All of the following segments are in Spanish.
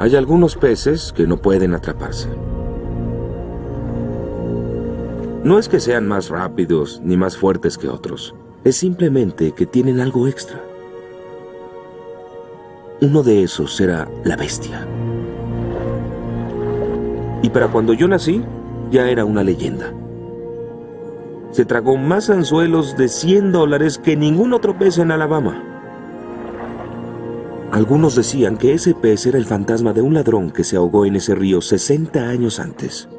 Hay algunos peces que no pueden atraparse. No es que sean más rápidos ni más fuertes que otros. Es simplemente que tienen algo extra. Uno de esos era la bestia. Y para cuando yo nací, ya era una leyenda. Se tragó más anzuelos de $100 que ningún otro pez en Alabama. Algunos decían que ese pez era el fantasma de un ladrón que se ahogó en ese río 60 años antes.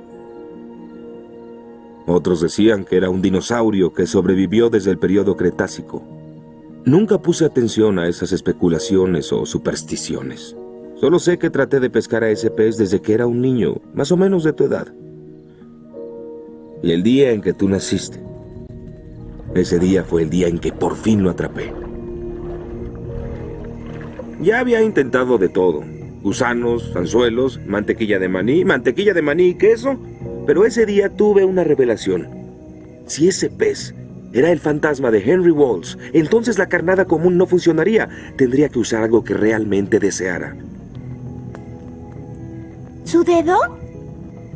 Otros decían que era un dinosaurio que sobrevivió desde el periodo Cretácico. Nunca puse atención a esas especulaciones o supersticiones. Solo sé que traté de pescar a ese pez desde que era un niño, más o menos de tu edad. Y el día en que tú naciste, ese día fue el día en que por fin lo atrapé. Ya había intentado de todo. Gusanos, anzuelos, mantequilla de maní y queso. Pero ese día tuve una revelación. Si ese pez era el fantasma de Henry Walls, entonces la carnada común no funcionaría. Tendría que usar algo que realmente deseara. ¿Su dedo?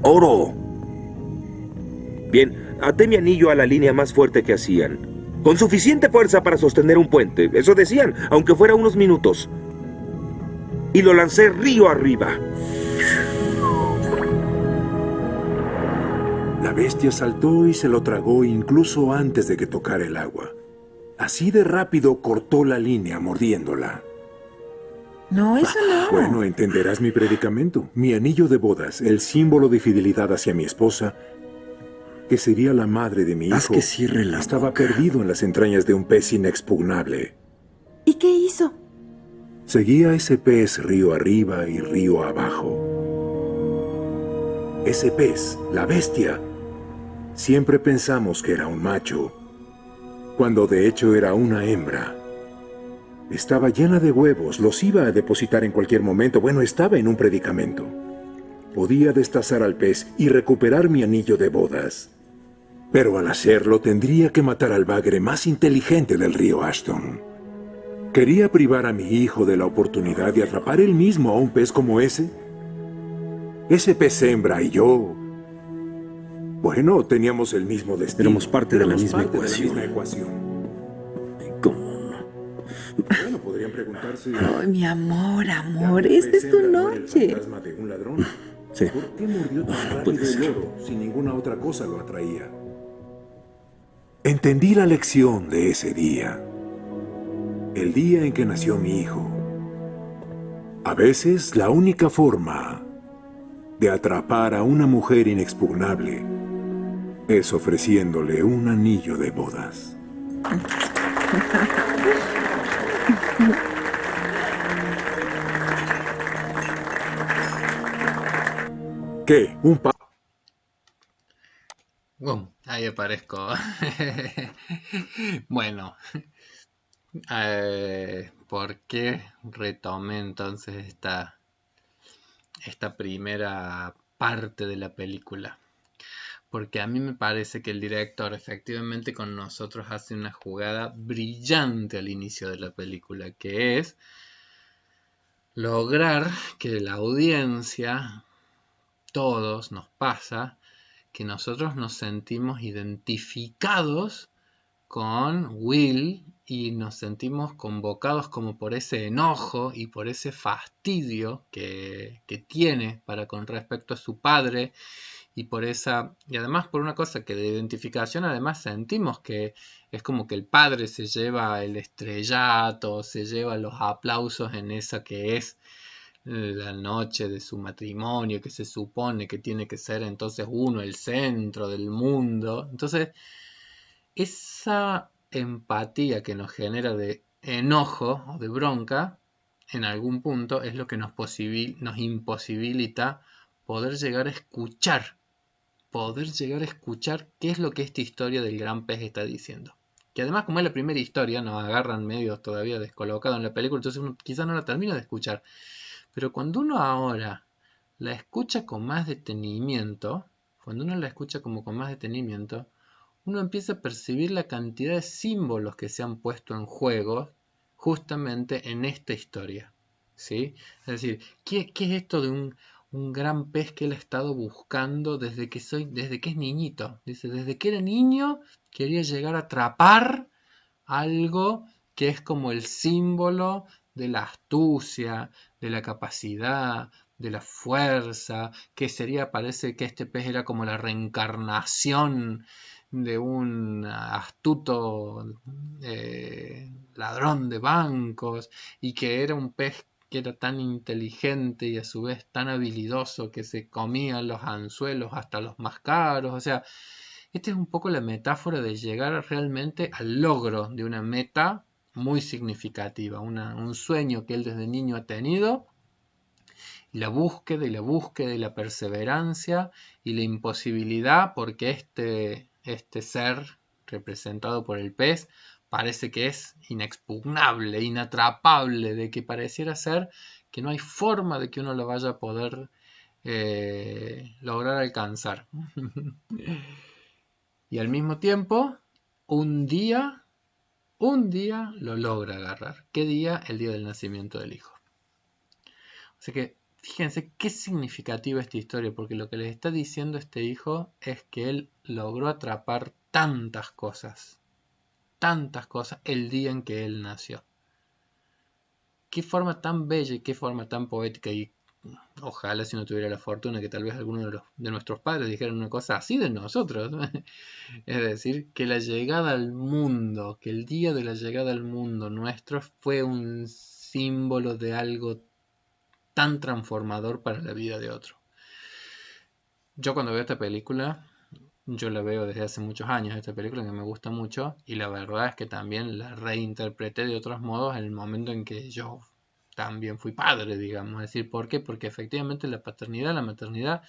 ¡Oro! Bien, até mi anillo a la línea más fuerte que hacían. Con suficiente fuerza para sostener un puente. Eso decían, aunque fuera unos minutos. Y lo lancé río arriba. La bestia saltó y se lo tragó incluso antes de que tocara el agua. Así de rápido cortó la línea mordiéndola. No, eso no. Bueno, entenderás mi predicamento. Mi anillo de bodas, el símbolo de fidelidad hacia mi esposa, que sería la madre de mi hijo, Haz que cierre la estaba boca. perdido en las entrañas de un pez inexpugnable. ¿Y qué hizo? Seguía ese pez río arriba y río abajo. Ese pez, la bestia, siempre pensamos que era un macho, cuando de hecho era una hembra. Estaba llena de huevos, los iba a depositar en cualquier momento. Bueno, estaba en un predicamento. Podía destazar al pez y recuperar mi anillo de bodas. Pero al hacerlo tendría que matar al bagre más inteligente del río Ashton. ¿Quería privar a mi hijo de la oportunidad de atrapar él mismo a un pez como ese? Ese pez hembra y yo... Bueno, teníamos el mismo destino. Éramos parte de la misma ecuación. ¿Cómo no? Bueno, podrían preguntarse... Ay, mi amor, esta es tu noche. ¿El fantasma de un ladrón? Sí. ¿Por qué mordió tan rápido Puede el ser. oro si ninguna otra cosa lo atraía? Entendí la lección de ese día. El día en que nació mi hijo. A veces la única forma de atrapar a una mujer inexpugnable es ofreciéndole un anillo de bodas. ¿Qué? ¿Un pa... Ahí aparezco. Bueno, ¿por qué retomé entonces esta primera parte de la película? Porque a mí me parece que el director efectivamente con nosotros hace una jugada brillante al inicio de la película, que es lograr que la audiencia, todos nos pasa, que nosotros nos sentimos identificados con Will y nos sentimos convocados como por ese enojo y por ese fastidio que tiene para con respecto a su padre y por esa, y además por una cosa que de identificación además sentimos que es como que el padre se lleva el estrellato, se lleva los aplausos en esa que es la noche de su matrimonio, que se supone que tiene que ser entonces uno el centro del mundo. Entonces, esa empatía que nos genera de enojo o de bronca, en algún punto es lo que nos imposibilita poder llegar a escuchar qué es lo que esta historia del gran pez está diciendo. Que además, como es la primera historia, nos agarran medio todavía descolocado en la película, entonces uno quizás no la termina de escuchar. Pero cuando uno ahora la escucha con más detenimiento, uno empieza a percibir la cantidad de símbolos que se han puesto en juego justamente en esta historia. ¿sí? Es decir, ¿qué es esto de un gran pez que él ha estado buscando desde que es niñito? Dice, desde que era niño quería llegar a atrapar algo que es como el símbolo de la astucia, de la capacidad, de la fuerza, que sería, parece que este pez era como la reencarnación de un astuto ladrón de bancos, y que era un pez que era tan inteligente y a su vez tan habilidoso que se comía los anzuelos hasta los más caros. O sea, esta es un poco la metáfora de llegar realmente al logro de una meta muy significativa, un sueño que él desde niño ha tenido, y la búsqueda y la búsqueda y la perseverancia y la imposibilidad, porque este ser representado por el pez parece que es inexpugnable, inatrapable, de que pareciera ser que no hay forma de que uno lo vaya a poder lograr alcanzar. Y al mismo tiempo, un día lo logra agarrar. ¿Qué día? El día del nacimiento del hijo. Así que fíjense qué significativa esta historia, porque lo que les está diciendo este hijo es que él logró atrapar tantas cosas el día en que él nació. Qué forma tan bella y qué forma tan poética, y ojalá, si no tuviera la fortuna, que tal vez alguno de nuestros padres dijeran una cosa así de nosotros. Es decir, que la llegada al mundo, que el día de la llegada al mundo nuestro fue un símbolo de algo tan transformador para la vida de otro. Yo cuando veo esta película, yo la veo desde hace muchos años, esta película que me gusta mucho, y la verdad es que también la reinterpreté de otros modos en el momento en que yo también fui padre, digamos. Es decir, ¿por qué? Porque efectivamente la paternidad, la maternidad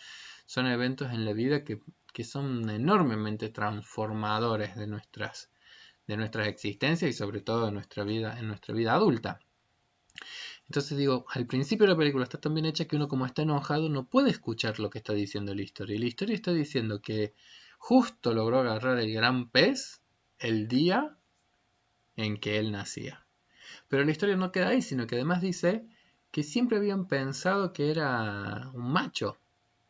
son eventos en la vida que son enormemente transformadores de nuestras existencias y sobre todo en nuestra vida adulta. Entonces digo, al principio de la película está tan bien hecha que uno, como está enojado, no puede escuchar lo que está diciendo la historia. Y la historia está diciendo que justo logró agarrar el gran pez el día en que él nacía. Pero la historia no queda ahí, sino que además dice que siempre habían pensado que era un macho.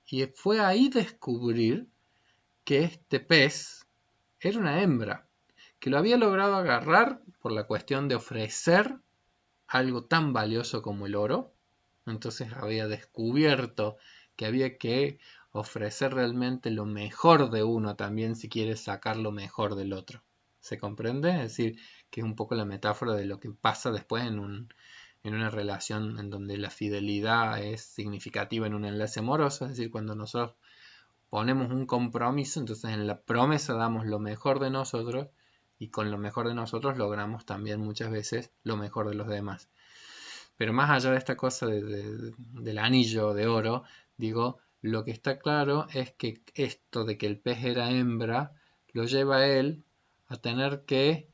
Y fue ahí descubrir que este pez era una hembra, que lo había logrado agarrar por la cuestión de ofrecer algo tan valioso como el oro. Entonces había descubierto que había que ofrecer realmente lo mejor de uno también si quiere sacar lo mejor del otro. ¿Se comprende? Es decir, que es un poco la metáfora de lo que pasa después en una relación en donde la fidelidad es significativa en un enlace amoroso. Es decir, cuando nosotros ponemos un compromiso, entonces en la promesa damos lo mejor de nosotros, y con lo mejor de nosotros logramos también muchas veces lo mejor de los demás. Pero más allá de esta cosa del anillo de oro, digo, lo que está claro es que esto de que el pez era hembra lo lleva a él a tener que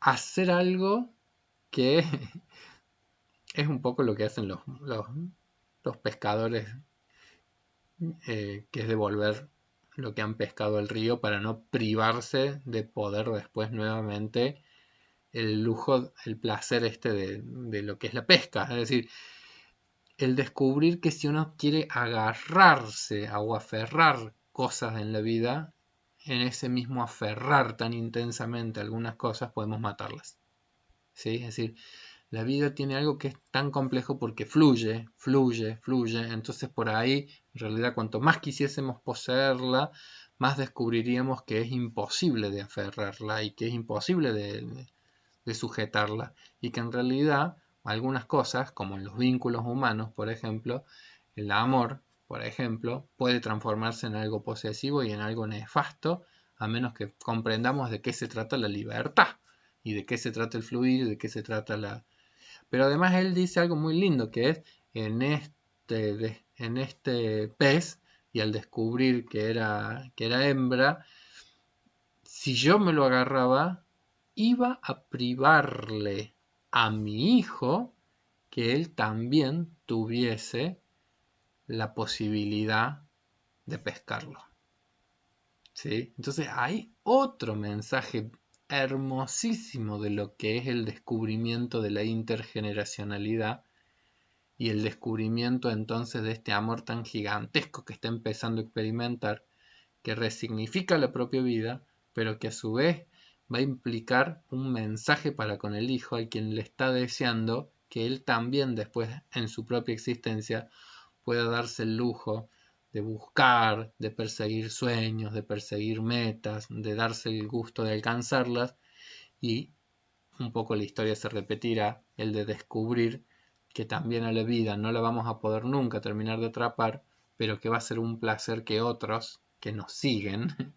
hacer algo que es un poco lo que hacen los pescadores, que es devolver lo que han pescado al río para no privarse de poder después nuevamente el lujo, el placer de lo que es la pesca. Es decir, el descubrir que si uno quiere agarrarse o aferrar cosas en la vida, en ese mismo aferrar tan intensamente algunas cosas podemos matarlas. ¿Sí? Es decir, la vida tiene algo que es tan complejo porque fluye, fluye, fluye. Entonces por ahí, en realidad, cuanto más quisiésemos poseerla, más descubriríamos que es imposible de aferrarla y que es imposible de sujetarla. Y que en realidad algunas cosas, como en los vínculos humanos, por ejemplo, el amor, por ejemplo, puede transformarse en algo posesivo y en algo nefasto, a menos que comprendamos de qué se trata la libertad y de qué se trata el fluir y de qué se trata la... Pero además él dice algo muy lindo, que es en este pez, y al descubrir que era hembra, si yo me lo agarraba, iba a privarle a mi hijo que él también tuviese la posibilidad de pescarlo. ¿Sí? Entonces hay otro mensaje hermosísimo de lo que es el descubrimiento de la intergeneracionalidad y el descubrimiento entonces de este amor tan gigantesco que está empezando a experimentar, que resignifica la propia vida, pero que a su vez va a implicar un mensaje para con el hijo, al quien le está deseando que él también después en su propia existencia pueda darse el lujo de buscar, de perseguir sueños, de perseguir metas, de darse el gusto de alcanzarlas, y un poco la historia se repetirá, el de descubrir que también a la vida no la vamos a poder nunca terminar de atrapar, pero que va a ser un placer que otros que nos siguen,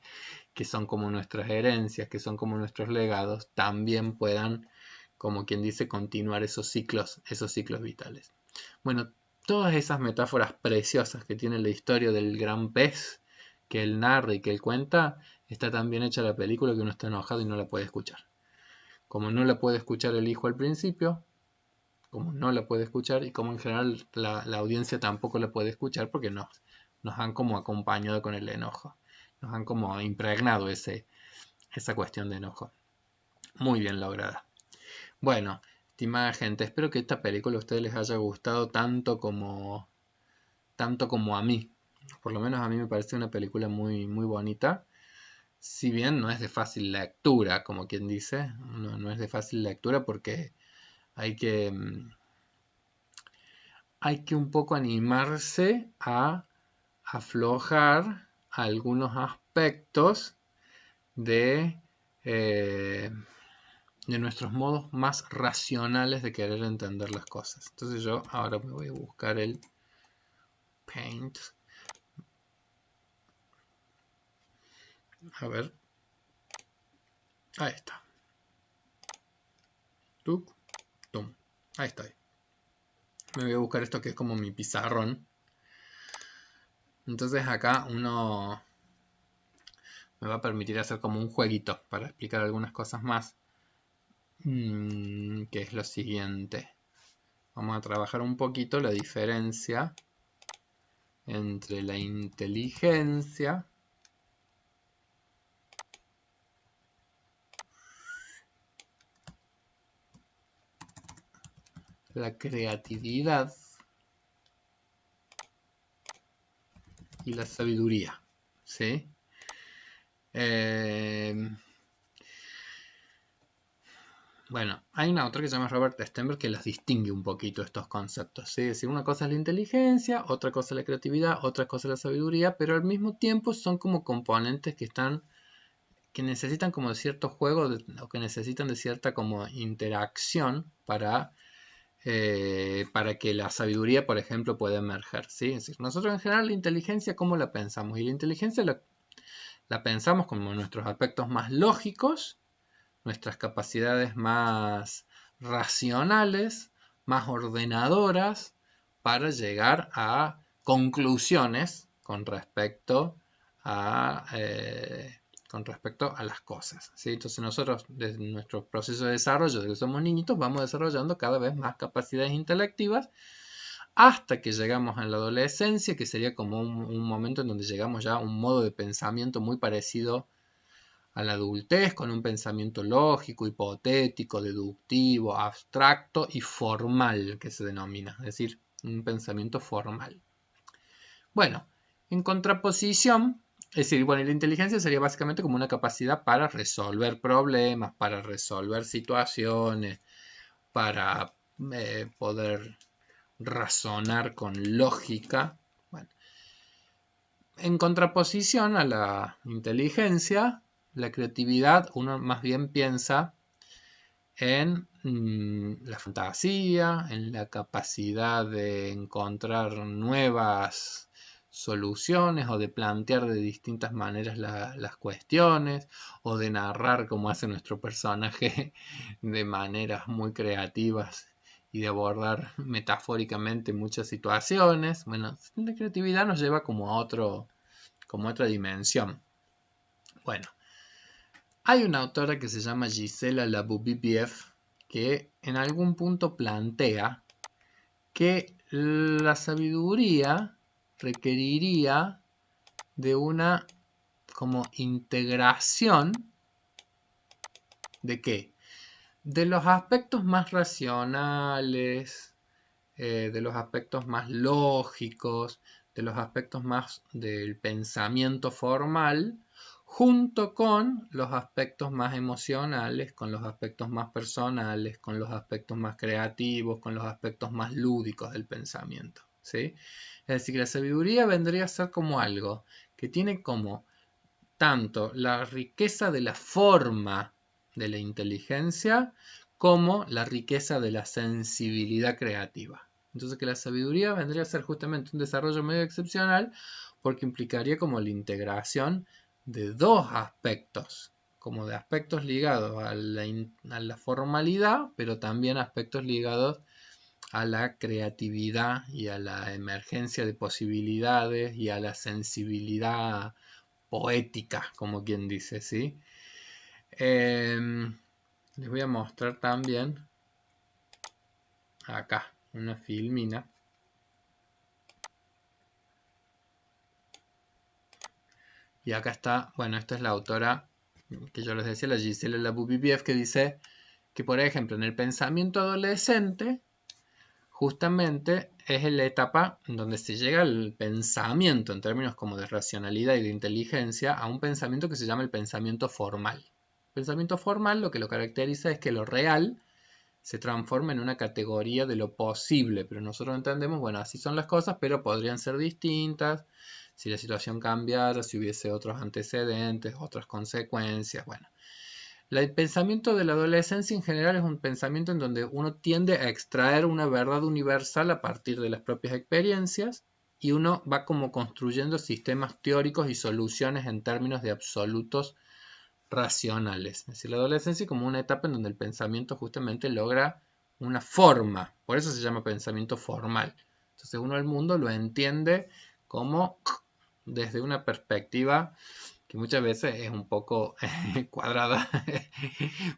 que son como nuestras herencias, que son como nuestros legados, también puedan, como quien dice, continuar esos ciclos vitales. Bueno, todas esas metáforas preciosas que tiene la historia del gran pez, que él narra y que él cuenta, está tan bien hecha la película que uno está enojado y no la puede escuchar. Como no la puede escuchar el hijo al principio, como no la puede escuchar, y como en general la audiencia tampoco la puede escuchar, porque nos han como acompañado con el enojo, nos han como impregnado esa cuestión de enojo. Muy bien lograda. Bueno, estimada gente, espero que esta película a ustedes les haya gustado tanto como a mí. Por lo menos a mí me parece una película muy, muy bonita. Si bien no es de fácil lectura, como quien dice, no es de fácil lectura porque hay que un poco animarse a aflojar algunos aspectos de nuestros modos más racionales de querer entender las cosas. Entonces yo ahora me voy a buscar el Paint. A ver. Ahí está. Tum. Ahí está. Me voy a buscar esto que es como mi pizarrón. Entonces acá uno me va a permitir hacer como un jueguito para explicar algunas cosas más. Que es lo siguiente. Vamos a trabajar un poquito la diferencia entre la inteligencia la creatividad y la sabiduría, ¿sí? Bueno, hay una autora que se llama Robert Stenberg que las distingue un poquito estos conceptos, ¿sí? Es decir, una cosa es la inteligencia, otra cosa es la creatividad, otra cosa es la sabiduría, pero al mismo tiempo son como componentes que necesitan como de cierto juego o que necesitan de cierta como interacción para que la sabiduría, por ejemplo, pueda emerger, ¿sí? Es decir, nosotros en general la inteligencia, ¿cómo la pensamos? Y la inteligencia la pensamos como nuestros aspectos más lógicos, nuestras capacidades más racionales, más ordenadoras, para llegar a conclusiones con respecto a las cosas, ¿sí? Entonces nosotros, desde nuestro proceso de desarrollo, desde que somos niñitos, vamos desarrollando cada vez más capacidades intelectivas hasta que llegamos a la adolescencia, que sería como un momento en donde llegamos ya a un modo de pensamiento muy parecido a la adultez, con un pensamiento lógico, hipotético, deductivo, abstracto y formal, que se denomina, es decir, un pensamiento formal. Bueno, en contraposición, es decir, bueno, la inteligencia sería básicamente como una capacidad para resolver problemas, para resolver situaciones, para poder razonar con lógica. Bueno, en contraposición a la inteligencia, la creatividad, uno más bien piensa en la fantasía, en la capacidad de encontrar nuevas soluciones o de plantear de distintas maneras las cuestiones o de narrar como hace nuestro personaje de maneras muy creativas y de abordar metafóricamente muchas situaciones. Bueno, la creatividad nos lleva como a otra dimensión. Bueno, hay una autora que se llama Gisela Laboubieff que en algún punto plantea que la sabiduría requeriría de una como integración ¿De qué? De los aspectos más racionales, de los aspectos más lógicos, de los aspectos más del pensamiento formal, junto con los aspectos más emocionales, con los aspectos más personales, con los aspectos más creativos, con los aspectos más lúdicos del pensamiento, ¿sí? Es decir, que la sabiduría vendría a ser como algo que tiene como tanto la riqueza de la forma de la inteligencia como la riqueza de la sensibilidad creativa. Entonces que la sabiduría vendría a ser justamente un desarrollo medio excepcional porque implicaría como la integración de dos aspectos, como de aspectos ligados a la formalidad, pero también aspectos ligados a la creatividad y a la emergencia de posibilidades y a la sensibilidad poética, como quien dice, ¿sí? Les voy a mostrar también acá una filmina. Y acá está, bueno, esta es la autora que yo les decía, la Gisela Laboubibieff, que dice que, por ejemplo, en el pensamiento adolescente, justamente es la etapa en donde se llega al pensamiento, en términos como de racionalidad y de inteligencia, a un pensamiento que se llama el pensamiento formal. El pensamiento formal lo que lo caracteriza es que lo real se transforma en una categoría de lo posible, pero nosotros entendemos, bueno, así son las cosas, pero podrían ser distintas, si la situación cambiara, si hubiese otros antecedentes, otras consecuencias, bueno. El pensamiento de la adolescencia en general es un pensamiento en donde uno tiende a extraer una verdad universal a partir de las propias experiencias y uno va como construyendo sistemas teóricos y soluciones en términos de absolutos racionales. Es decir, la adolescencia es como una etapa en donde el pensamiento justamente logra una forma, por eso se llama pensamiento formal. Entonces uno al mundo lo entiende como desde una perspectiva que muchas veces es un poco cuadrada,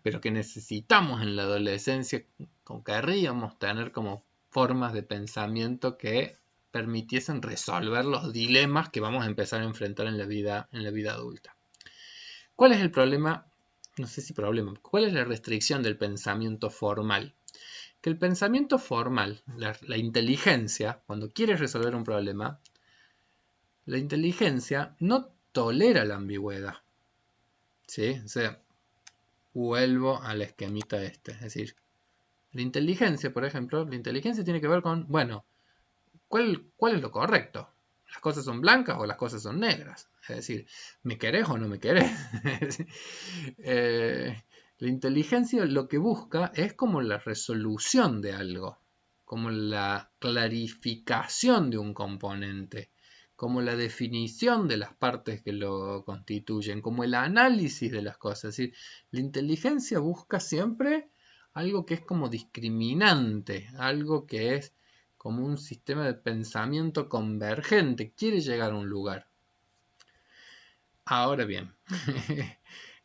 pero que necesitamos en la adolescencia, como querríamos tener como formas de pensamiento que permitiesen resolver los dilemas que vamos a empezar a enfrentar en la vida adulta. ¿Cuál es el problema? No sé si problema. ¿Cuál es la restricción del pensamiento formal? Que el pensamiento formal, la inteligencia, cuando quieres resolver un problema, la inteligencia no tolera la ambigüedad. ¿Sí? O sea, vuelvo al esquemita este. Es decir, la inteligencia, por ejemplo, la inteligencia tiene que ver con, bueno, ¿cuál es lo correcto? ¿Las cosas son blancas o las cosas son negras? Es decir, ¿me querés o no me querés? La inteligencia lo que busca es como la resolución de algo, como la clarificación de un componente, como la definición de las partes que lo constituyen, como el análisis de las cosas. Es decir, la inteligencia busca siempre algo que es como discriminante, algo que es como un sistema de pensamiento convergente, quiere llegar a un lugar. Ahora bien,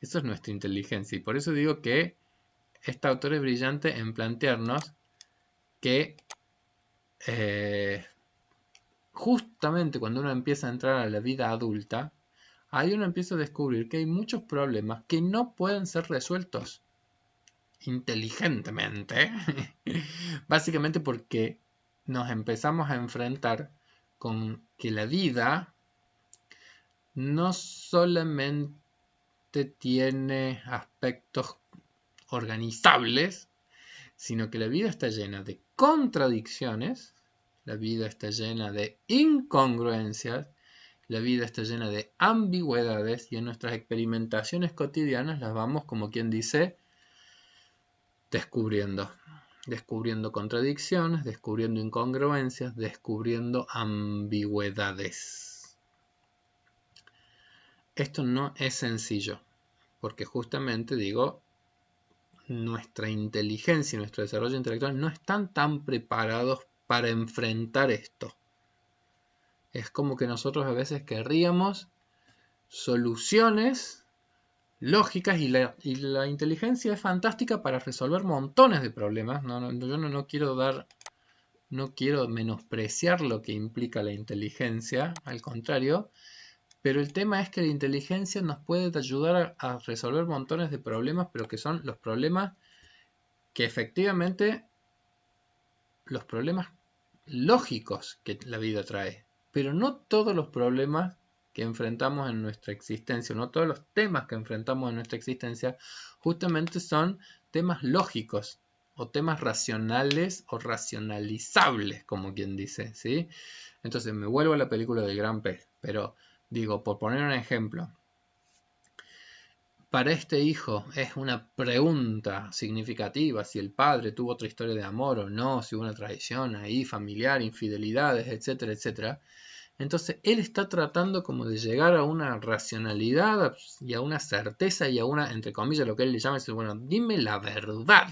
eso es nuestra inteligencia y por eso digo que esta autora es brillante en plantearnos que justamente cuando uno empieza a entrar a la vida adulta, ahí uno empieza a descubrir que hay muchos problemas que no pueden ser resueltos inteligentemente, básicamente porque nos empezamos a enfrentar con que la vida no solamente tiene aspectos organizables, sino que la vida está llena de contradicciones, la vida está llena de incongruencias, la vida está llena de ambigüedades y en nuestras experimentaciones cotidianas las vamos, como quien dice, descubriendo contradicciones, descubriendo incongruencias, descubriendo ambigüedades. Esto no es sencillo, porque justamente digo, nuestra inteligencia y nuestro desarrollo intelectual no están tan preparados para enfrentar esto. Es como que nosotros a veces querríamos soluciones lógicas y la inteligencia es fantástica para resolver montones de problemas. Yo no quiero menospreciar lo que implica la inteligencia, al contrario, Pero el tema es que la inteligencia nos puede ayudar a resolver montones de problemas, pero que son los problemas que efectivamente, los problemas lógicos que la vida trae. Pero no todos los problemas que enfrentamos en nuestra existencia, no todos los temas que enfrentamos en nuestra existencia, justamente son temas lógicos, o temas racionales o racionalizables, como quien dice, ¿sí? Entonces me vuelvo a la película del gran pez, pero digo, por poner un ejemplo, para este hijo es una pregunta significativa si el padre tuvo otra historia de amor o no, si hubo una traición ahí, familiar, infidelidades, etcétera, etcétera. Entonces él está tratando como de llegar a una racionalidad y a una certeza y a una, entre comillas, lo que él le llama es, bueno, dime la verdad.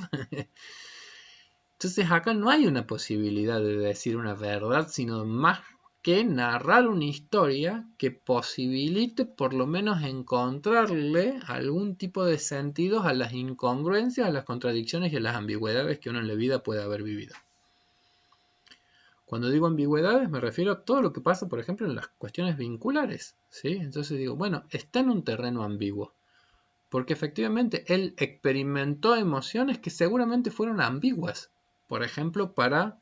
Entonces acá no hay una posibilidad de decir una verdad, sino más que narrar una historia que posibilite por lo menos encontrarle algún tipo de sentidos a las incongruencias, a las contradicciones y a las ambigüedades que uno en la vida puede haber vivido. Cuando digo ambigüedades me refiero a todo lo que pasa, por ejemplo, en las cuestiones vinculares, ¿sí? Entonces digo, bueno, está en un terreno ambiguo, porque efectivamente él experimentó emociones que seguramente fueron ambiguas, por ejemplo, para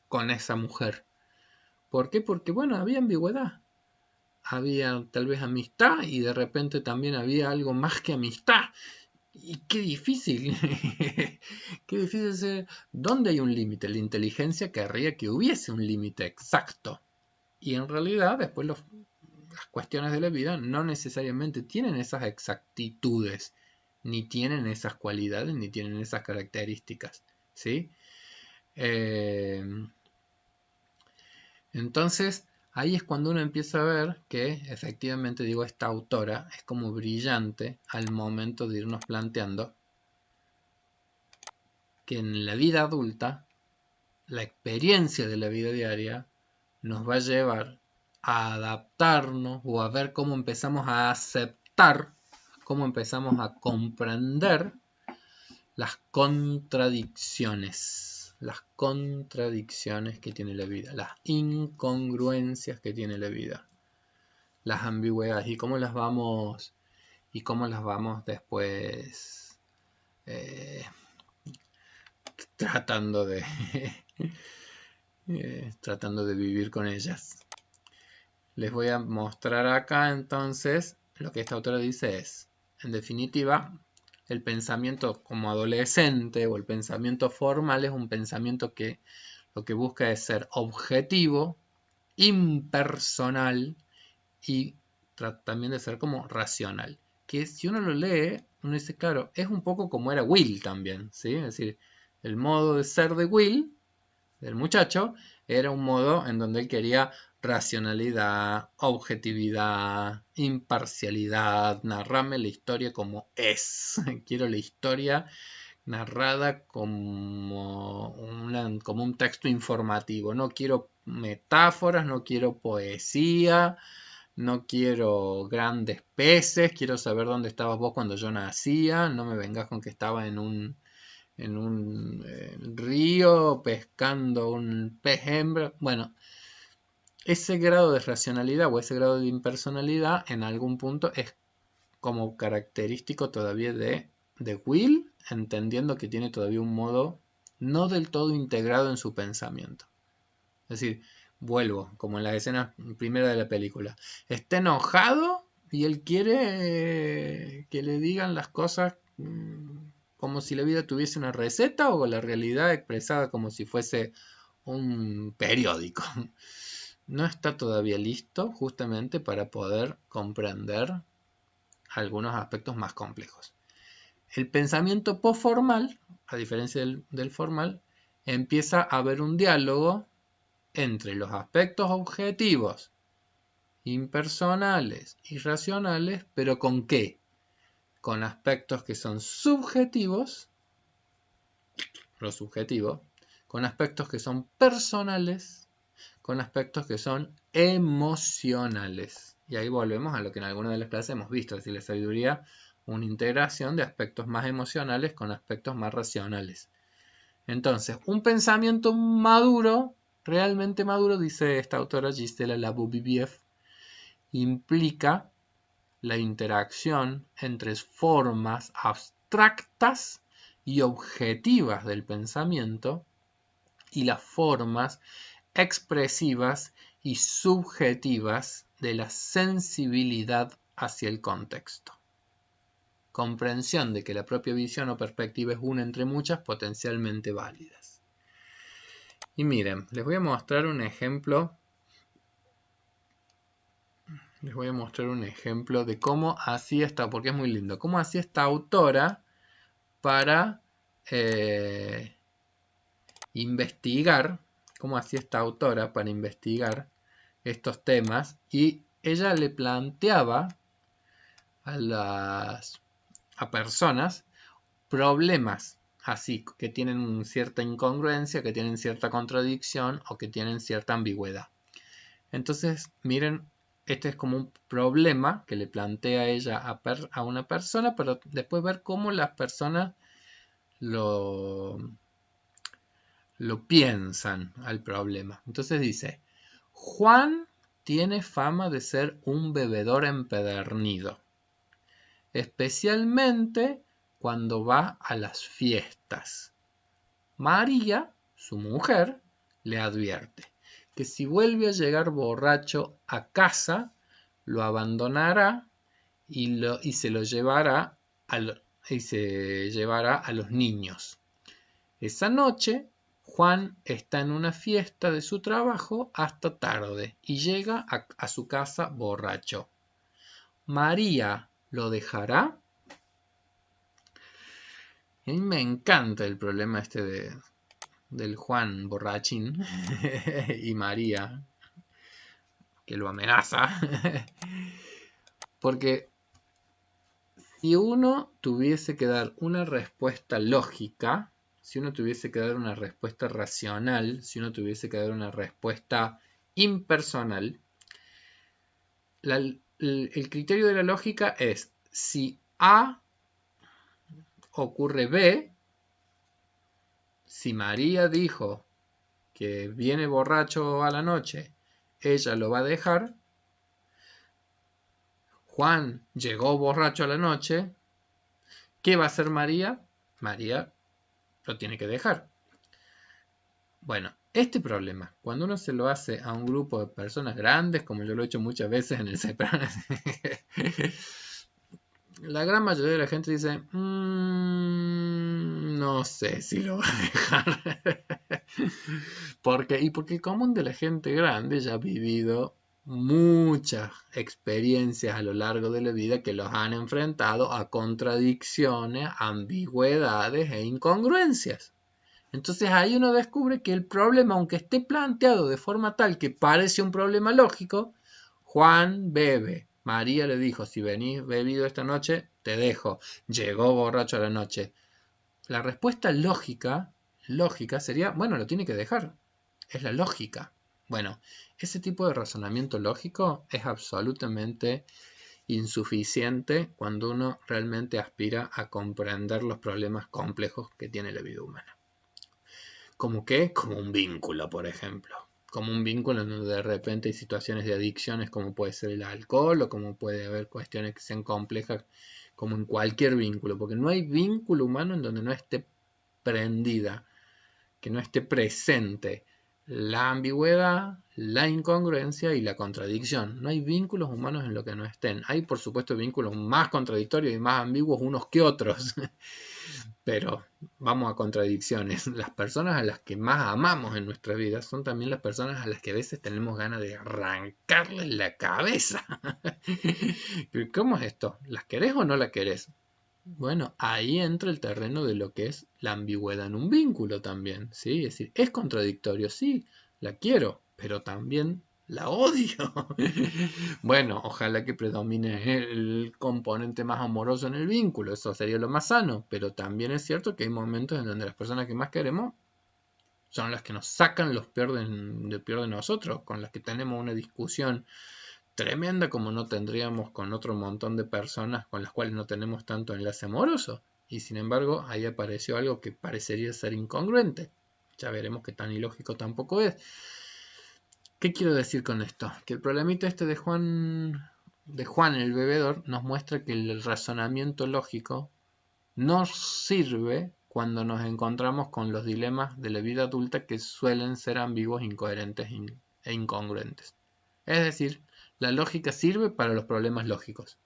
con esa mujer. ¿Por qué? Porque, bueno, había ambigüedad. Había tal vez amistad y de repente también había algo más que amistad. Y qué difícil. Qué difícil ser. ¿Dónde hay un límite? La inteligencia querría que hubiese un límite exacto. Y en realidad, después las cuestiones de la vida no necesariamente tienen esas exactitudes, ni tienen esas cualidades, ni tienen esas características. ¿Sí? Entonces, ahí es cuando uno empieza a ver que efectivamente, digo, esta autora es como brillante al momento de irnos planteando que en la vida adulta, la experiencia de la vida diaria nos va a llevar a adaptarnos o a ver cómo empezamos a aceptar, cómo empezamos a comprender las contradicciones que tiene la vida, las incongruencias que tiene la vida, las ambigüedades y cómo las vamos después tratando de tratando de vivir con ellas. Les voy a mostrar acá entonces lo que esta autora dice es, en definitiva, el pensamiento como adolescente o el pensamiento formal es un pensamiento que lo que busca es ser objetivo, impersonal y también de ser como racional. Que si uno lo lee, uno dice, claro, es un poco como era Will también, ¿sí? Es decir, el modo de ser de Will, del muchacho, era un modo en donde él quería racionalidad, objetividad, imparcialidad, narrarme la historia como es. Quiero la historia narrada como un texto informativo. No quiero metáforas, no quiero poesía, no quiero grandes peces, quiero saber dónde estabas vos cuando yo nacía, no me vengas con que estaba en un río pescando un pez hembra. Bueno, ese grado de racionalidad o ese grado de impersonalidad en algún punto es como característico todavía de Will, entendiendo que tiene todavía un modo no del todo integrado en su pensamiento. Es decir, vuelvo, como en la escena primera de la película. Está enojado y él quiere que le digan las cosas como si la vida tuviese una receta o la realidad expresada como si fuese un periódico. No está todavía listo justamente para poder comprender algunos aspectos más complejos. El pensamiento postformal, a diferencia del formal, empieza a haber un diálogo entre los aspectos objetivos, impersonales y racionales, pero ¿con qué? Con aspectos que son subjetivos, lo subjetivo, con aspectos que son personales, con aspectos que son emocionales. Y ahí volvemos a lo que en alguna de las clases hemos visto, es decir, la sabiduría, una integración de aspectos más emocionales con aspectos más racionales. Entonces, un pensamiento maduro, realmente maduro, dice esta autora Gisela Laboubieff, implica la interacción entre formas abstractas y objetivas del pensamiento y las formas expresivas y subjetivas de la sensibilidad hacia el contexto. Comprensión de que la propia visión o perspectiva es una entre muchas potencialmente válidas. Y miren, les voy a mostrar un ejemplo. Les voy a mostrar un ejemplo de cómo hacía esta, porque es muy lindo, cómo hacía esta autora para investigar estos temas, y ella le planteaba a personas problemas así, que tienen cierta incongruencia, que tienen cierta contradicción o que tienen cierta ambigüedad. Entonces, miren, este es como un problema que le plantea ella a una persona, pero después ver cómo las personas lo piensan al problema. Entonces dice, Juan tiene fama de ser un bebedor empedernido, especialmente cuando va a las fiestas. María, su mujer, le advierte que si vuelve a llegar borracho a casa, lo abandonará y se llevará a los niños. Esa noche, Juan está en una fiesta de su trabajo hasta tarde y llega a su casa borracho. ¿María lo dejará? A mí me encanta el problema este del Juan borrachín y María que lo amenaza. Porque si uno tuviese que dar una respuesta lógica, si uno tuviese que dar una respuesta racional, si uno tuviese que dar una respuesta impersonal, el criterio de la lógica es: si A ocurre B, si María dijo que viene borracho a la noche, ella lo va a dejar. Juan llegó borracho a la noche, ¿qué va a hacer María? María lo tiene que dejar. Bueno, este problema, cuando uno se lo hace a un grupo de personas grandes, como yo lo he hecho muchas veces en el CEPRAN, la gran mayoría de la gente dice, no sé si lo va a dejar. Porque el común de la gente grande ya ha vivido muchas experiencias a lo largo de la vida que los han enfrentado a contradicciones, ambigüedades e incongruencias. Entonces ahí uno descubre que el problema, aunque esté planteado de forma tal que parece un problema lógico, Juan bebe. María le dijo, si venís bebido esta noche, te dejo. Llegó borracho a la noche. La respuesta lógica sería, bueno, lo tiene que dejar. Es la lógica. Bueno, ese tipo de razonamiento lógico es absolutamente insuficiente cuando uno realmente aspira a comprender los problemas complejos que tiene la vida humana. ¿Cómo qué? Como un vínculo, por ejemplo. Como un vínculo en donde de repente hay situaciones de adicciones como puede ser el alcohol o como puede haber cuestiones que sean complejas como en cualquier vínculo. Porque no hay vínculo humano en donde no esté prendida, que no esté presente la ambigüedad, la incongruencia y la contradicción. No hay vínculos humanos en lo que no estén. Hay, por supuesto, vínculos más contradictorios y más ambiguos unos que otros. Pero vamos a contradicciones. Las personas a las que más amamos en nuestra vida son también las personas a las que a veces tenemos ganas de arrancarles la cabeza. ¿Cómo es esto? ¿Las querés o no las querés? Bueno, ahí entra el terreno de lo que es la ambigüedad en un vínculo también, ¿sí? Es decir, es contradictorio, sí, la quiero, pero también la odio. Bueno, ojalá que predomine el componente más amoroso en el vínculo, eso sería lo más sano, pero también es cierto que hay momentos en donde las personas que más queremos son las que nos sacan lo peor de nosotros, con las que tenemos una discusión tremenda como no tendríamos con otro montón de personas con las cuales no tenemos tanto enlace amoroso. Y sin embargo, ahí apareció algo que parecería ser incongruente. Ya veremos que tan ilógico tampoco es. ¿Qué quiero decir con esto? Que el problemita este de Juan el bebedor nos muestra que el razonamiento lógico nos sirve cuando nos encontramos con los dilemas de la vida adulta que suelen ser ambiguos, incoherentes e incongruentes. Es decir, la lógica sirve para los problemas lógicos,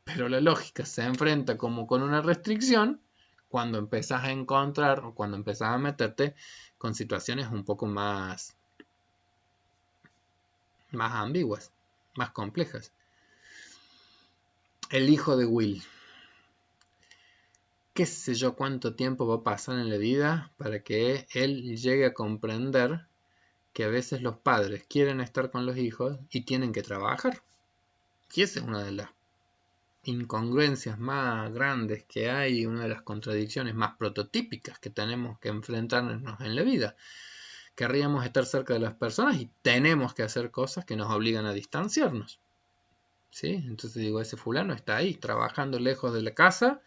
pero la lógica se enfrenta como con una restricción cuando empezás a encontrar o cuando empezás a meterte con situaciones un poco más ambiguas, más complejas. El hijo de Will. Qué sé yo cuánto tiempo va a pasar en la vida para que él llegue a comprender que a veces los padres quieren estar con los hijos y tienen que trabajar. Y esa es una de las incongruencias más grandes que hay, una de las contradicciones más prototípicas que tenemos que enfrentarnos en la vida. Querríamos estar cerca de las personas y tenemos que hacer cosas que nos obligan a distanciarnos. ¿Sí? Entonces digo, ese fulano está ahí, trabajando lejos de la casa,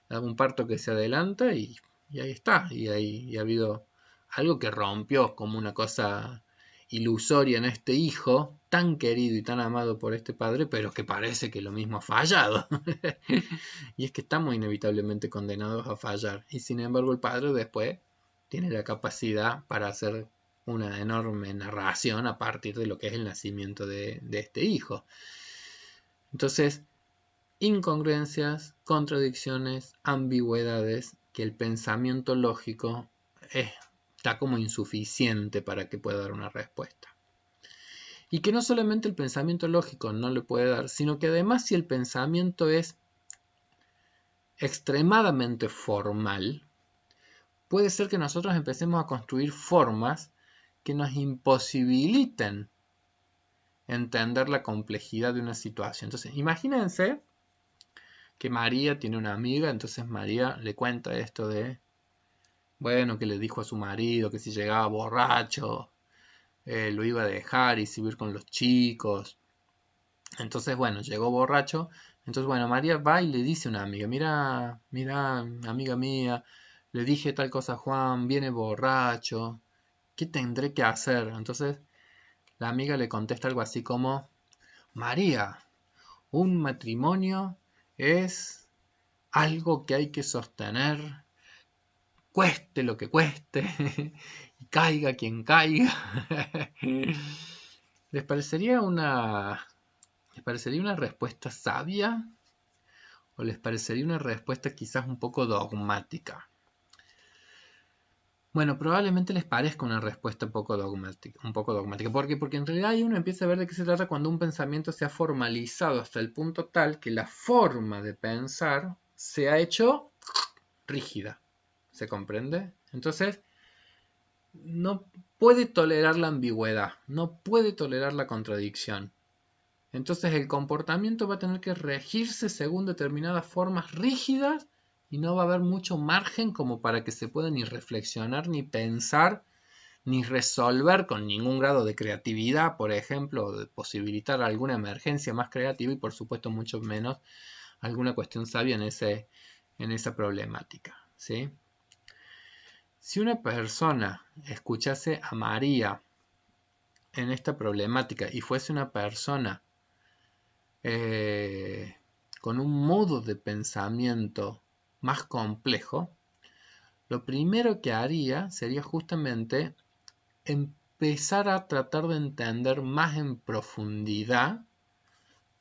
un parto que se adelanta y ahí está. Y ha habido algo que rompió como una cosa ilusoria en este hijo, tan querido y tan amado por este padre, pero que parece que lo mismo ha fallado. Y es que estamos inevitablemente condenados a fallar. Y sin embargo el padre después tiene la capacidad para hacer una enorme narración a partir de lo que es el nacimiento de este hijo. Entonces, incongruencias, contradicciones, ambigüedades que el pensamiento lógico está como insuficiente para que pueda dar una respuesta. Y que no solamente el pensamiento lógico no le puede dar, sino que además si el pensamiento es extremadamente formal, puede ser que nosotros empecemos a construir formas que nos imposibiliten entender la complejidad de una situación. Entonces, imagínense que María tiene una amiga, entonces María le cuenta esto de, bueno, que le dijo a su marido que si llegaba borracho, lo iba a dejar y subir con los chicos. Entonces, bueno, llegó borracho. Entonces, bueno, María va y le dice a una amiga, mira, amiga mía, le dije tal cosa a Juan, viene borracho, ¿qué tendré que hacer? Entonces, la amiga le contesta algo así como, María, un matrimonio es algo que hay que sostener, cueste lo que cueste, y caiga quien caiga. ¿Les parecería una respuesta sabia? ¿O les parecería una respuesta quizás un poco dogmática? Bueno, probablemente les parezca una respuesta un poco dogmática. ¿Por qué? Porque en realidad ahí uno empieza a ver de qué se trata cuando un pensamiento se ha formalizado hasta el punto tal que la forma de pensar se ha hecho rígida. ¿Se comprende? Entonces, no puede tolerar la ambigüedad, no puede tolerar la contradicción. Entonces el comportamiento va a tener que regirse según determinadas formas rígidas y no va a haber mucho margen como para que se pueda ni reflexionar, ni pensar, ni resolver con ningún grado de creatividad, por ejemplo, o de posibilitar alguna emergencia más creativa y por supuesto mucho menos alguna cuestión sabia en esa problemática, ¿sí? Si una persona escuchase a María en esta problemática y fuese una persona con un modo de pensamiento más complejo, lo primero que haría sería justamente empezar a tratar de entender más en profundidad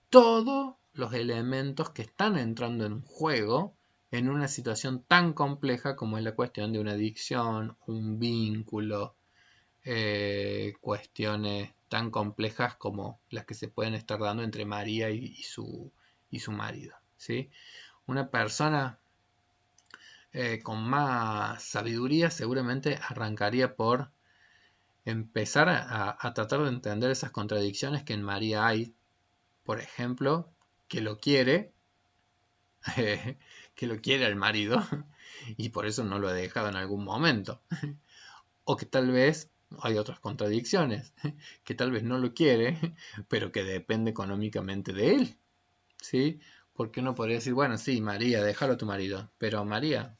todos los elementos que están entrando en juego en una situación tan compleja como es la cuestión de una adicción, un vínculo, cuestiones tan complejas como las que se pueden estar dando entre María y su marido, ¿sí? Una persona con más sabiduría seguramente arrancaría por empezar a tratar de entender esas contradicciones que en María hay. Por ejemplo, que lo quiere al marido y por eso no lo ha dejado en algún momento. O que tal vez hay otras contradicciones, que tal vez no lo quiere, pero que depende económicamente de él, ¿sí? Porque uno podría decir, bueno, sí, María, déjalo a tu marido, pero María,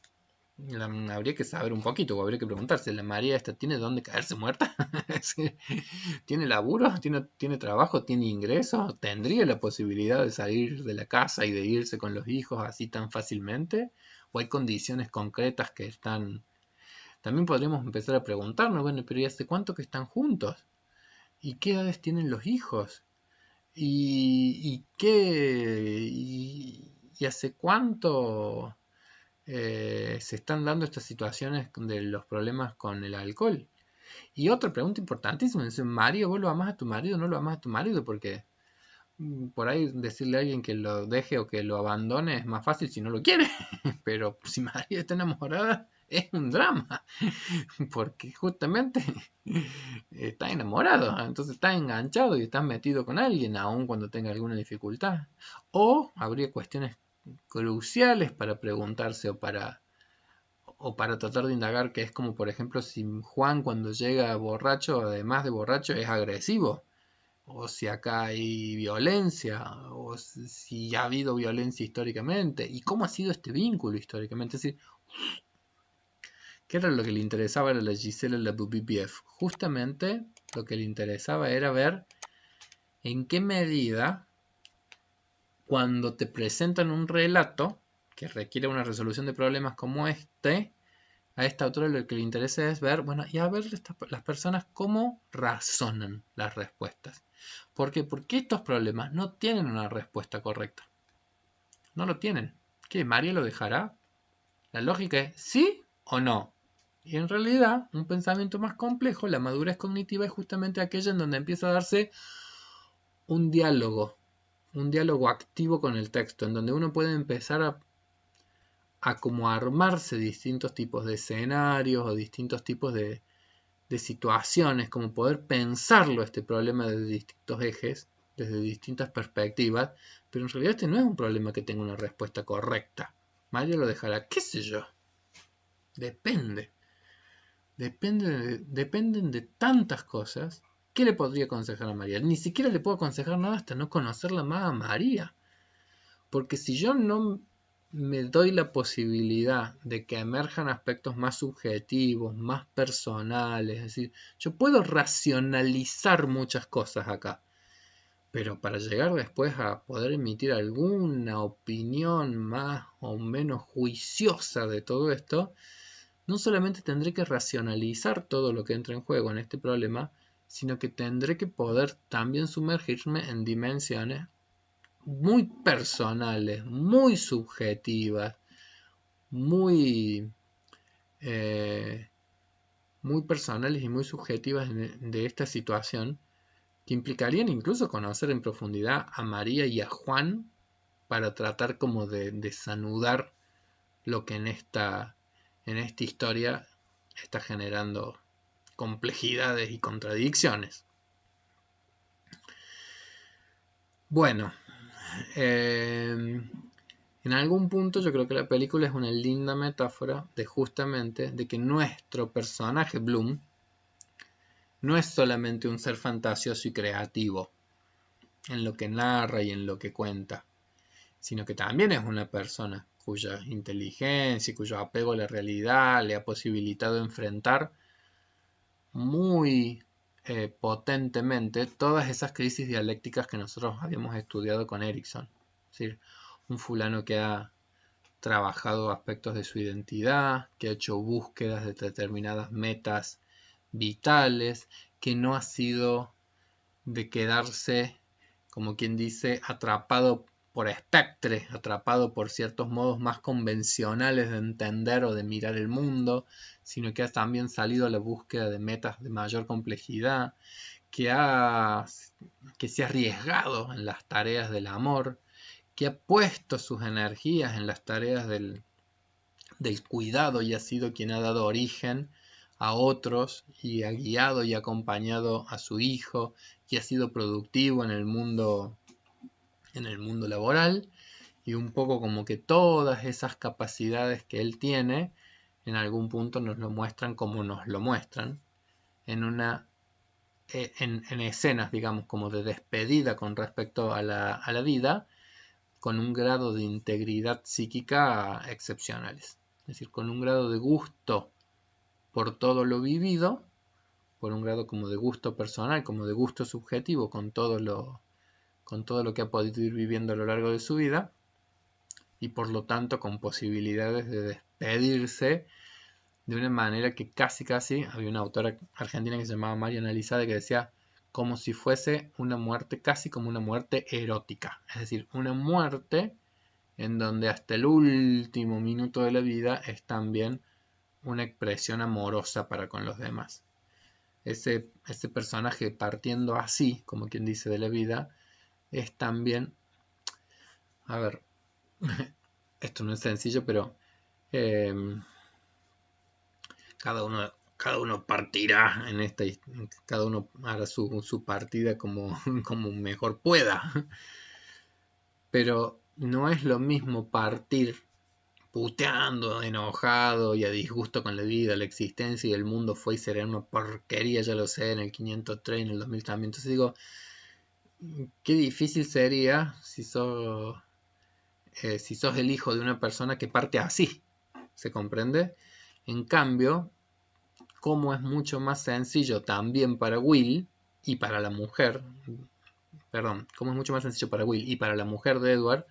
habría que saber un poquito, o habría que preguntarse, ¿la María esta tiene dónde caerse muerta? Sí. ¿Tiene laburo? ¿Tiene trabajo? ¿Tiene ingresos? ¿Tendría la posibilidad de salir de la casa y de irse con los hijos así tan fácilmente? ¿O hay condiciones concretas que están... También podríamos empezar a preguntarnos, bueno, pero ¿y hace cuánto que están juntos? ¿Y qué edades tienen los hijos? ¿Y qué? ¿Y hace cuánto se están dando estas situaciones de los problemas con el alcohol? Y otra pregunta importantísima, es, Mario, ¿vos lo amás a tu marido o no lo amás a tu marido? Porque por ahí decirle a alguien que lo deje o que lo abandone es más fácil si no lo quiere, pero si María está enamorada es un drama, porque justamente está enamorado, entonces está enganchado y está metido con alguien, aun cuando tenga alguna dificultad. O habría cuestiones cruciales para preguntarse o para tratar de indagar, que es como por ejemplo si Juan cuando llega borracho, además de borracho, es agresivo, o si acá hay violencia, o si ha habido violencia históricamente, y cómo ha sido este vínculo históricamente. Es decir, ¿qué era lo que le interesaba a la Gisela Labubibiev? Justamente lo que le interesaba era ver en qué medida, cuando te presentan un relato que requiere una resolución de problemas como este, a esta autora lo que le interesa es ver, bueno, y a ver las personas cómo razonan las respuestas. ¿Por qué? Porque estos problemas no tienen una respuesta correcta. No lo tienen. ¿Qué? ¿María lo dejará? La lógica es sí o no. Y en realidad, un pensamiento más complejo, la madurez cognitiva, es justamente aquella en donde empieza a darse un diálogo activo con el texto, en donde uno puede empezar a como armarse distintos tipos de escenarios o distintos tipos de situaciones, como poder pensarlo este problema desde distintos ejes, desde distintas perspectivas, pero en realidad este no es un problema que tenga una respuesta correcta. Mario lo dejará, qué sé yo. Dependen de tantas cosas. ¿Qué le podría aconsejar a María? Ni siquiera le puedo aconsejar nada hasta no conocerla más a María. Porque si yo no me doy la posibilidad de que emerjan aspectos más subjetivos, más personales, es decir, yo puedo racionalizar muchas cosas acá, pero para llegar después a poder emitir alguna opinión más o menos juiciosa de todo esto, no solamente tendré que racionalizar todo lo que entra en juego en este problema, sino que tendré que poder también sumergirme en dimensiones muy personales, muy subjetivas, muy, muy personales y muy subjetivas de esta situación, que implicarían incluso conocer en profundidad a María y a Juan para tratar como de desanudar lo que en esta historia está generando complejidades y contradicciones. Bueno, en algún punto yo creo que la película es una linda metáfora de justamente de que nuestro personaje Bloom no es solamente un ser fantasioso y creativo en lo que narra y en lo que cuenta, sino que también es una persona cuya inteligencia y cuyo apego a la realidad le ha posibilitado enfrentar muy potentemente todas esas crisis dialécticas que nosotros habíamos estudiado con Erikson. Es decir, un fulano que ha trabajado aspectos de su identidad, que ha hecho búsquedas de determinadas metas vitales, que no ha sido de quedarse, como quien dice, atrapado por espectres, atrapado por ciertos modos más convencionales de entender o de mirar el mundo, sino que ha también salido a la búsqueda de metas de mayor complejidad, que se ha arriesgado en las tareas del amor, que ha puesto sus energías en las tareas del cuidado y ha sido quien ha dado origen a otros y ha guiado y acompañado a su hijo y ha sido productivo en el mundo laboral, y un poco como que todas esas capacidades que él tiene en algún punto nos lo muestran como nos lo muestran en escenas, digamos, como de despedida con respecto a la vida, con un grado de integridad psíquica excepcionales. decir, con un grado de gusto por todo lo vivido, por un grado como de gusto personal, como de gusto subjetivo con todo lo que ha podido ir viviendo a lo largo de su vida, y por lo tanto con posibilidades de despedirse de una manera que casi, había una autora argentina que se llamaba Mariana Elizalde que decía como si fuese una muerte, casi como una muerte erótica, es decir, una muerte en donde hasta el último minuto de la vida es también una expresión amorosa para con los demás. Ese personaje partiendo así, como quien dice, de la vida, es también, a ver, esto no es sencillo, pero cada uno partirá en esta, cada uno hará su partida como mejor pueda. Pero no es lo mismo partir puteando, enojado y a disgusto con la vida, la existencia y el mundo fue y será una porquería, ya lo sé, en el 503, en el 2000 también. Entonces digo, qué difícil sería si sos el hijo de una persona que parte así, ¿se comprende? En cambio, como es mucho más sencillo también para Will y para la mujer, como es mucho más sencillo para Will y para la mujer de Edward,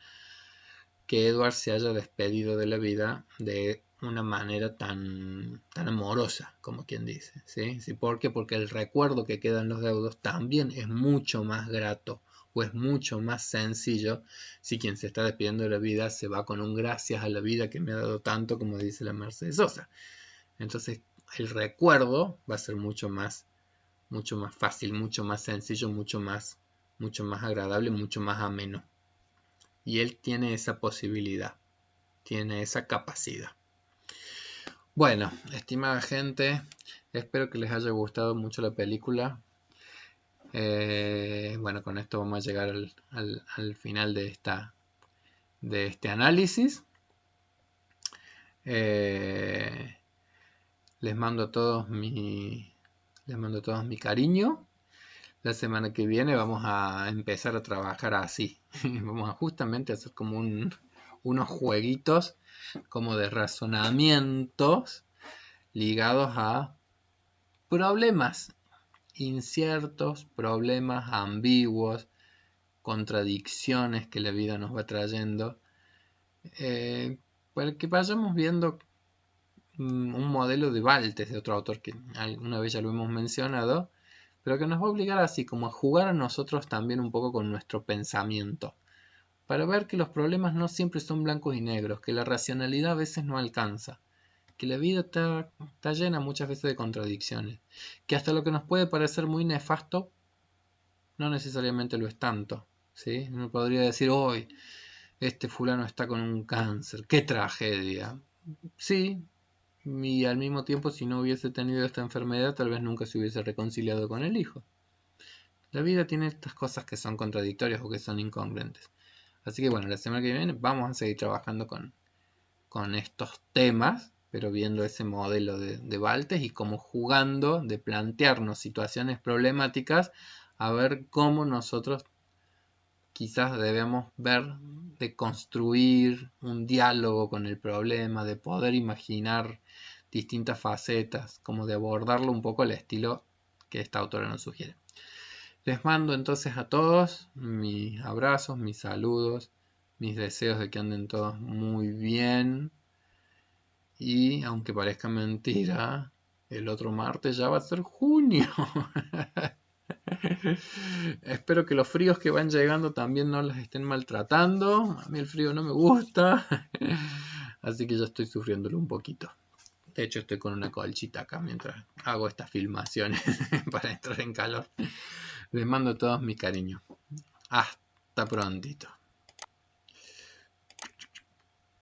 que Edward se haya despedido de la vida de una manera tan amorosa, como quien dice, ¿sí? ¿Sí? ¿Por qué? Porque el recuerdo que queda en los deudos también es mucho más grato o es mucho más sencillo si quien se está despidiendo de la vida se va con un gracias a la vida que me ha dado tanto, como dice la Mercedes Sosa. Entonces el recuerdo va a ser mucho más fácil, mucho más sencillo, mucho más agradable, mucho más ameno. Y él tiene esa posibilidad, tiene esa capacidad. Bueno, estimada gente, espero que les haya gustado mucho la película. Bueno, con esto vamos a llegar al final de este análisis. Les mando a todos mi cariño. La semana que viene vamos a empezar a trabajar así. Vamos a justamente hacer como unos jueguitos como de razonamientos ligados a problemas inciertos, problemas ambiguos, contradicciones que la vida nos va trayendo, para que vayamos viendo un modelo de Baltes, de otro autor que alguna vez ya lo hemos mencionado, pero que nos va a obligar así como a jugar a nosotros también un poco con nuestro pensamiento, para ver que los problemas no siempre son blancos y negros, que la racionalidad a veces no alcanza, que la vida está llena muchas veces de contradicciones, que hasta lo que nos puede parecer muy nefasto no necesariamente lo es tanto, ¿sí? Uno podría decir, hoy este fulano está con un cáncer, qué tragedia. Sí, y al mismo tiempo si no hubiese tenido esta enfermedad tal vez nunca se hubiese reconciliado con el hijo. La vida tiene estas cosas que son contradictorias o que son incongruentes. Así que bueno, la semana que viene vamos a seguir trabajando con estos temas, pero viendo ese modelo de Baltes y como jugando de plantearnos situaciones problemáticas a ver cómo nosotros quizás debemos ver de construir un diálogo con el problema, de poder imaginar distintas facetas, como de abordarlo un poco al estilo que esta autora nos sugiere. Les mando entonces a todos mis abrazos, mis saludos, mis deseos de que anden todos muy bien. Y aunque parezca mentira, el otro martes ya va a ser junio. Espero que los fríos que van llegando también no las estén maltratando. A mí el frío no me gusta. Así que ya estoy sufriéndolo un poquito. De hecho estoy con una colchita acá mientras hago estas filmaciones para entrar en calor. Les mando a todos mi cariño. Hasta prontito.